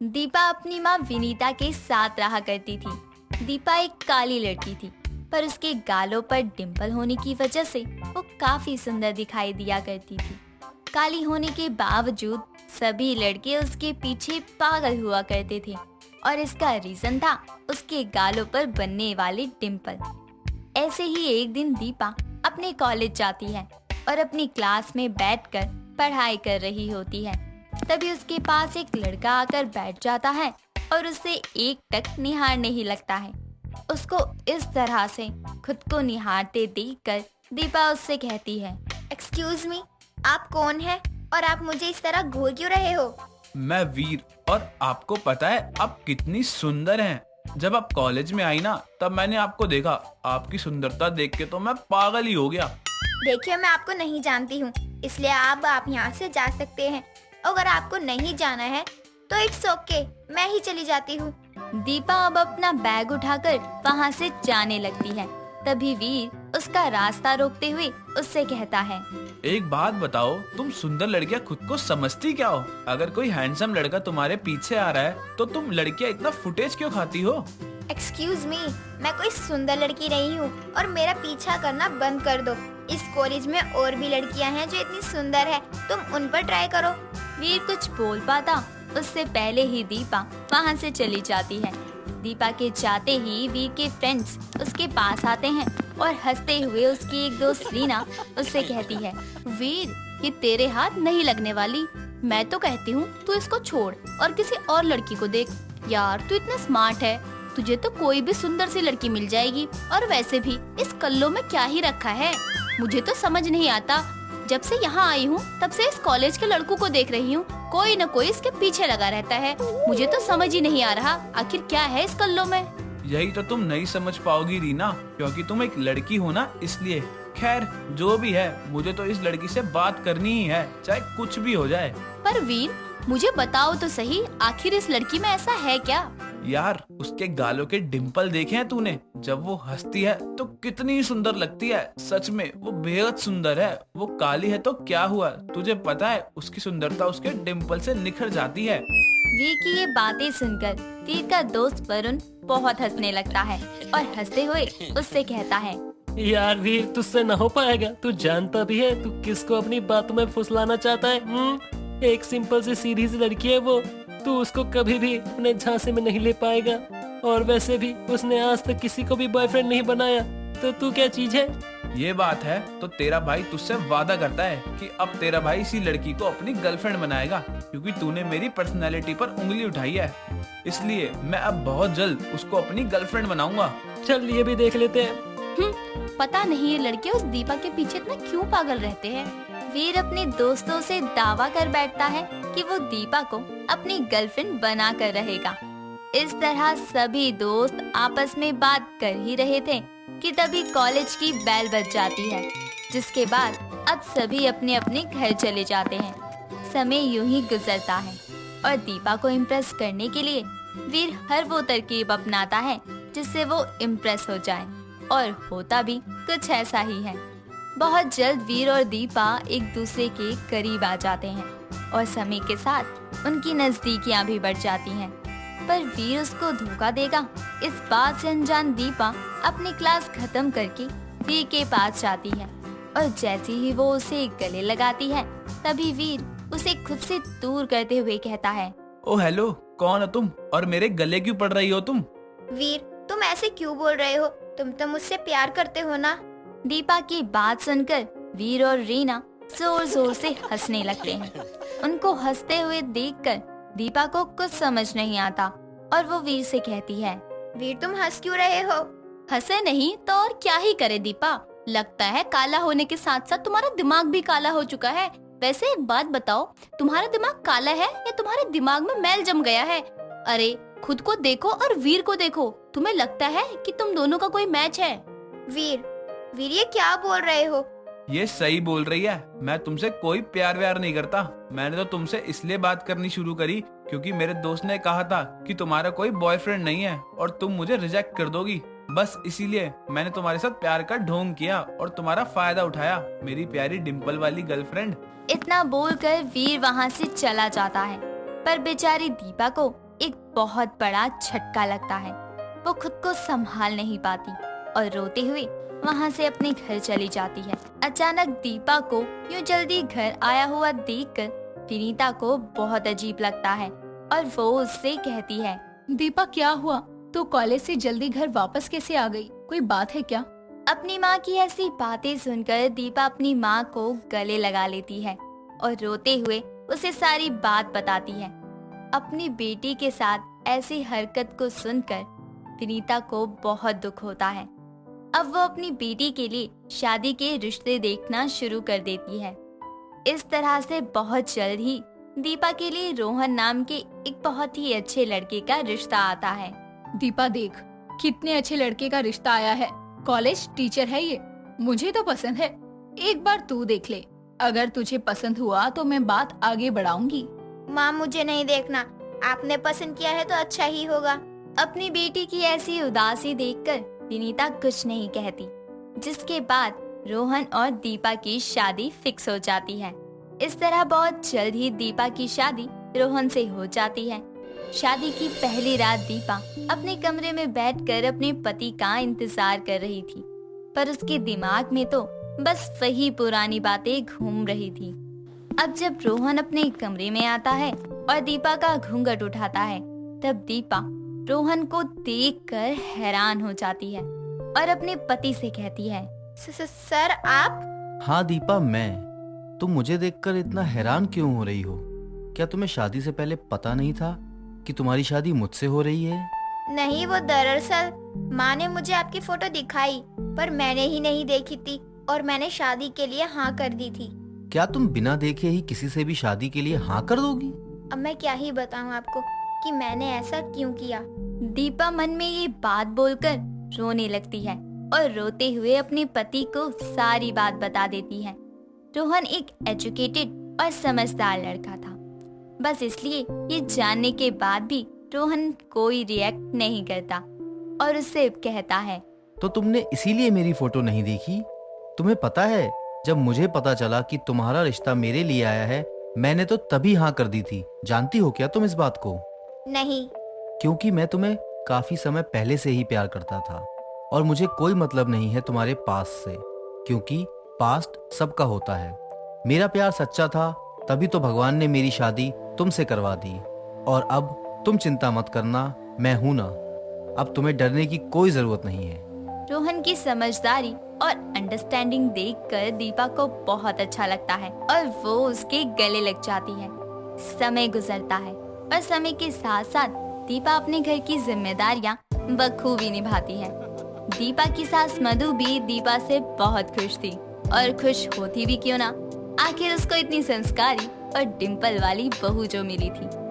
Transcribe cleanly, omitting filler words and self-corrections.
दीपा अपनी माँ विनीता के साथ रहा करती थी। दीपा एक काली लड़की थी, पर उसके गालों पर डिंपल होने की वजह से वो काफी सुंदर दिखाई दिया करती थी। काली होने के बावजूद सभी लड़के उसके पीछे पागल हुआ करते थे और इसका रीजन था उसके गालों पर बनने वाली डिंपल। ऐसे ही एक दिन दीपा अपने कॉलेज जाती है और अपनी क्लास में बैठकर पढ़ाई कर रही होती है। तभी उसके पास एक लड़का आकर बैठ जाता है और उसे एक टक निहारने ही लगता है। उसको इस तरह से खुद को निहारते देखकर दीपा उससे कहती है, एक्सक्यूज मी, आप कौन है और आप मुझे इस तरह घूर क्यों रहे हो? मैं वीर, और आपको पता है आप कितनी सुंदर हैं। जब आप कॉलेज में आई ना तब मैंने आपको देखा। आपकी सुंदरता देख के तो मैं पागल ही हो गया। देखिए, मैं आपको नहीं जानती हूँ, इसलिए आप यहाँ से जा सकते हैं। अगर आपको नहीं जाना है तो इट्स ओके, मैं ही चली जाती हूँ। दीपा अब अपना बैग उठाकर वहाँ से जाने लगती है। तभी वीर उसका रास्ता रोकते हुए उससे कहता है, एक बात बताओ, तुम सुंदर लड़कियां खुद को समझती क्या हो? अगर कोई हैंडसम लड़का तुम्हारे पीछे आ रहा है तो तुम लड़कियां इतना फुटेज क्यों खाती हो? एक्सक्यूज मी, मैं कोई सुंदर लड़की नहीं हूँ और मेरा पीछा करना बंद कर दो। इस कॉलेज में और भी लड़कियाँ हैं जो इतनी सुंदर है, तुम उन पर ट्राई करो। वीर कुछ बोल पाता उससे पहले ही दीपा वहाँ से चली जाती है। दीपा के जाते ही वीर के फ्रेंड्स उसके पास आते हैं और हंसते हुए उसकी एक दोस्त रीना उससे कहती है, वीर, ये तेरे हाथ नहीं लगने वाली। मैं तो कहती हूँ तू इसको छोड़ और किसी और लड़की को देख। यार तू इतना स्मार्ट है, तुझे तो कोई भी सुंदर सी लड़की मिल जाएगी। और वैसे भी इस कल्लो में क्या ही रखा है, मुझे तो समझ नहीं आता। जब से यहाँ आई हूँ तब से इस कॉलेज के लड़कों को देख रही हूँ, कोई न कोई इसके पीछे लगा रहता है। मुझे तो समझ ही नहीं आ रहा आखिर क्या है इस कल्लो में। यही तो तुम नहीं समझ पाओगी रीना, क्योंकि तुम एक लड़की हो ना, इसलिए। खैर जो भी है, मुझे तो इस लड़की से बात करनी ही है, चाहे कुछ भी हो जाए। पर वीर, मुझे बताओ तो सही, आखिर इस लड़की में ऐसा है क्या? यार उसके गालों के डिंपल देखे हैं तूने? जब वो हंसती है तो कितनी सुंदर लगती है। सच में वो बेहद सुंदर है। वो काली है तो क्या हुआ, तुझे पता है उसकी सुंदरता उसके डिंपल से निखर जाती है। वीर की ये बातें सुनकर वीर का दोस्त वरुण बहुत हंसने लगता है और हंसते हुए उससे कहता है, यार वीर, तुझसे न हो पाएगा। तू जानता भी है तू किसको अपनी बातों में फुसलाना चाहता है। एक सिंपल सी सीधी सी लड़की है वो, तू उसको कभी भी अपने झांसे में नहीं ले पाएगा। और वैसे भी उसने आज तक किसी को भी बॉयफ्रेंड नहीं बनाया, तो तू क्या चीज है? ये बात है तो तेरा भाई तुझसे वादा करता है कि अब तेरा भाई इसी लड़की को अपनी गर्लफ्रेंड बनाएगा, क्योंकि तूने मेरी पर्सनैलिटी पर उंगली उठाई है। इसलिए मैं अब बहुत जल्द उसको अपनी गर्लफ्रेंड बनाऊंगा। चल ये भी देख लेते हैं। पता नहीं ये लड़के उस दीपा के पीछे इतना क्यों पागल रहते हैं। वीर अपने दोस्तों से दावा कर बैठता है कि वो दीपा को अपनी गर्लफ्रेंड बना कर रहेगा। इस तरह सभी दोस्त आपस में बात कर ही रहे थे कि तभी कॉलेज की बेल बज जाती है, जिसके बाद अब सभी अपने अपने घर चले जाते हैं। समय यूं ही गुजरता है और दीपा को इम्प्रेस करने के लिए वीर हर वो तरकीब अपनाता है जिससे वो इम्प्रेस हो जाए, और होता भी कुछ ऐसा ही है। बहुत जल्द वीर और दीपा एक दूसरे के करीब आ जाते हैं और समय के साथ उनकी नजदीकियां भी बढ़ जाती हैं। पर वीर उसको धोखा देगा, इस बात से अनजान दीपा अपनी क्लास खत्म करके वीर के पास जाती है और जैसे ही वो उसे गले लगाती है तभी वीर उसे खुद से दूर करते हुए कहता है, ओ हेलो, कौन हो तुम और मेरे गले क्यों पड़ रही हो तुम? वीर, तुम ऐसे क्यों बोल रहे हो? तुम तो मुझसे प्यार करते हो ना? दीपा की बात सुनकर वीर और रीना जोर जोर से हंसने लगते हैं। उनको हंसते हुए देखकर दीपा को कुछ समझ नहीं आता और वो वीर से कहती है, वीर, तुम हंस क्यों रहे हो? हंसे नहीं तो और क्या ही करे दीपा, लगता है काला होने के साथ साथ तुम्हारा दिमाग भी काला हो चुका है। वैसे एक बात बताओ, तुम्हारा दिमाग काला है या तुम्हारे दिमाग में मैल जम गया है? अरे खुद को देखो और वीर को देखो, तुम्हें लगता है कि तुम दोनों का कोई मैच है? वीर, ये क्या बोल रहे हो? ये सही बोल रही है। मैं तुमसे कोई प्यार व्यार नहीं करता। मैंने तो तुमसे इसलिए बात करनी शुरू करी क्योंकि मेरे दोस्त ने कहा था कि तुम्हारा कोई बॉयफ्रेंड नहीं है और तुम मुझे रिजेक्ट कर दोगी। बस इसीलिए मैंने तुम्हारे साथ प्यार का ढोंग किया और तुम्हारा फायदा उठाया, मेरी प्यारी डिंपल वाली गर्लफ्रेंड। इतना बोलकर वीर वहाँ से चला जाता है, पर बेचारी दीपा को एक बहुत बड़ा झटका लगता है। वो खुद को संभाल नहीं पाती और रोते हुए वहाँ से अपने घर चली जाती है। अचानक दीपा को यूं जल्दी घर आया हुआ देखकर विनीता को बहुत अजीब लगता है और वो उससे कहती है, दीपा क्या हुआ? तू कॉलेज से जल्दी घर वापस कैसे आ गई? कोई बात है क्या? अपनी माँ की ऐसी बातें सुनकर दीपा अपनी माँ को गले लगा लेती है और रोते हुए उसे सारी बात बताती है। अपनी बेटी के साथ ऐसी हरकत को सुनकर विनीता को बहुत दुख होता है। अब वो अपनी बेटी के लिए शादी के रिश्ते देखना शुरू कर देती है। इस तरह से बहुत जल्द ही दीपा के लिए रोहन नाम के एक बहुत ही अच्छे लड़के का रिश्ता आता है। दीपा देख, कितने अच्छे लड़के का रिश्ता आया है। कॉलेज टीचर है ये, मुझे तो पसंद है। एक बार तू देख ले, अगर तुझे पसंद हुआ तो मैं बात आगे बढ़ाऊंगी। माँ मुझे नहीं देखना, आपने पसंद किया है तो अच्छा ही होगा। अपनी बेटी की ऐसी उदासी देखकर विनीता कुछ नहीं कहती, जिसके बाद रोहन और दीपा की शादी फिक्स हो जाती है। इस तरह बहुत जल्द ही दीपा की शादी रोहन से हो जाती है। शादी की पहली रात दीपा अपने कमरे में बैठकर अपने पति का इंतजार कर रही थी, पर उसके दिमाग में तो बस वही पुरानी बातें घूम रही थी। अब जब रोहन अपने कमरे में आता है और दीपा का घूंघट उठाता है, तब दीपा रोहन को देखकर हैरान हो जाती है और अपने पति से कहती है, सर आप? हाँ दीपा, मैं। तुम मुझे देखकर इतना हैरान क्यों हो रही हो? क्या तुम्हें शादी से पहले पता नहीं था कि तुम्हारी शादी मुझसे हो रही है? नहीं, वो दरअसल माँ ने मुझे आपकी फोटो दिखाई, पर मैंने ही नहीं देखी थी और मैंने शादी के लिए हाँ कर दी थी। क्या तुम बिना देखे ही किसी से भी शादी के लिए हाँ कर दोगी? अब मैं क्या ही बताऊँ आपको कि मैंने ऐसा क्यों किया। दीपा मन में ये बात बोलकर रोने लगती है और रोते हुए अपने पति को सारी बात बता देती है। रोहन एक एजुकेटेड और समझदार लड़का था। बस इसलिए ये जानने के बाद भी रोहन कोई रिएक्ट नहीं करता और उससे कहता है, तो तुमने इसीलिए मेरी फोटो नहीं देखी? तुम्हें पता है, जब मुझे पता चला कि तुम्हारा रिश्ता मेरे लिए आया है, मैंने तो तभी हाँ कर दी थी। जानती हो क्या तुम इस बात को? नहीं। क्योंकि मैं तुम्हें काफी समय पहले से ही प्यार करता था और मुझे कोई मतलब नहीं है तुम्हारे पास से, क्योंकि पास्ट सबका होता है। मेरा प्यार सच्चा था, तभी तो भगवान ने मेरी शादी तुमसे करवा दी। और अब तुम चिंता मत करना, मैं हूं ना। अब तुम्हें डरने की कोई जरूरत नहीं है। रोहन की समझदारी और अंडरस्टैंडिंग देखकर दीपा को बहुत अच्छा लगता है और वो उसके गले लग जाती है। समय गुजरता है और समय के साथ साथ दीपा अपने घर की जिम्मेदारियां बखूबी निभाती है। दीपा की सास मधु भी दीपा से बहुत खुश थी और खुश होती भी क्यों ना, आखिर उसको इतनी संस्कारी और डिम्पल वाली बहू जो मिली थी।